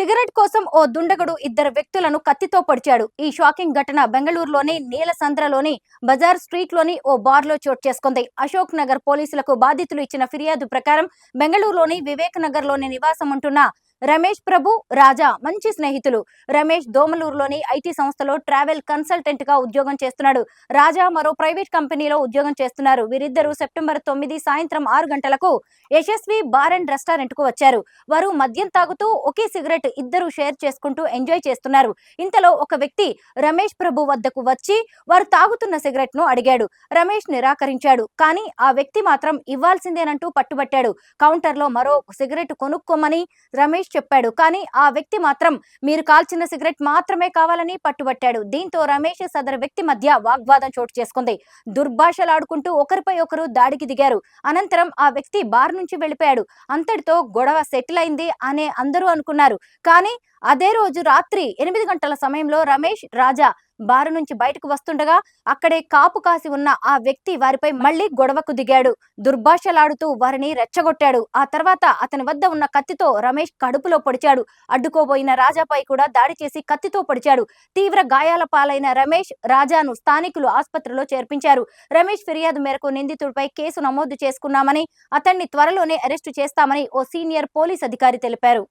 Cigarette కోసం ఓ దుండగుడు ఇద్దరు వ్యక్తులను కత్తితో పొడిచాడు. ఈ షాకింగ్ ఘటన బెంగళూరులోని నీలసంద్రలోని బజార్ స్ట్రీట్లోని ఓ బార్లో చోటు చేసుకుంది. అశోక్ నగర్ పోలీసులకు బాధితులు ఇచ్చిన ఫిర్యాదు ప్రకారం బెంగళూరులోని వివేక్ నగర్లోని నివాసం ఉంటున్న రమేష్ ప్రభు, రాజా మంచి స్నేహితులు. రమేష్ దోమలూరులోని ఐటీ సంస్థలో ట్రావెల్ కన్సల్టెంట్ గా ఉద్యోగం చేస్తున్నాడు. రాజా మరో ప్రైవేట్ కంపెనీలో ఉద్యోగం చేస్తున్నారు. వీరిద్దరూ సెప్టెంబర్ 9 సాయంత్రం 6 గంటలకు యశస్వి బార్ అండ్ రెస్టారెంట్ కు వచ్చారు. వారు మద్యం తాగుతూ ఒకే సిగరెట్ ఇద్దరు షేర్ చేసుకుంటూ ఎంజాయ్ చేస్తున్నారు. ఇంతలో ఒక వ్యక్తి రమేష్ ప్రభు వద్దకు వచ్చి వారు తాగుతున్న సిగరెట్ ను అడిగాడు. రమేష్ నిరాకరించాడు. కానీ ఆ వ్యక్తి మాత్రం ఇవ్వాల్సిందేనంటూ పట్టుబట్టాడు. కౌంటర్ లో మరో సిగరెట్ కొనుక్కోమని రమేష్ చెప్పాడు. కానీ ఆ వ్యక్తి మాత్రం మీరు కాల్చిన సిగరెట్ మాత్రమే కావాలని పట్టుబట్టాడు. దీంతో రమేష్ సదరు వ్యక్తి మధ్య వాగ్వాదం చోటు చేసుకుంది. దుర్భాషలాడుకుంటూ ఒకరిపై ఒకరు దాడికి దిగారు. అనంతరం ఆ వ్యక్తి బార్ నుంచి వెళ్లిపోయాడు. అంతటితో గొడవ సెటిల్ అయింది అనే అందరూ అనుకున్నారు. కానీ అదే రోజు రాత్రి 8 గంటల సమయంలో రమేష్, రాజా బారు నుంచి బయటకు వస్తుండగా అక్కడే కాపు కాసి ఉన్న ఆ వ్యక్తి వారిపై మళ్లీ గొడవకు దిగాడు. దుర్భాషలాడుతూ వారిని రెచ్చగొట్టాడు. ఆ తర్వాత అతని వద్ద ఉన్న కత్తితో రమేష్ కడుపులో పొడిచాడు. అడ్డుకోబోయిన రాజాపై కూడా దాడి చేసి కత్తితో పొడిచాడు. తీవ్ర గాయాల పాలైన రమేష్, రాజాను స్థానికులు ఆసుపత్రిలో చేర్పించారు. రమేష్ ఫిర్యాదు మేరకు నిందితుడిపై కేసు నమోదు చేసుకున్నామని, అతన్ని త్వరలోనే అరెస్టు చేస్తామని ఓ సీనియర్ పోలీస్ అధికారి తెలిపారు.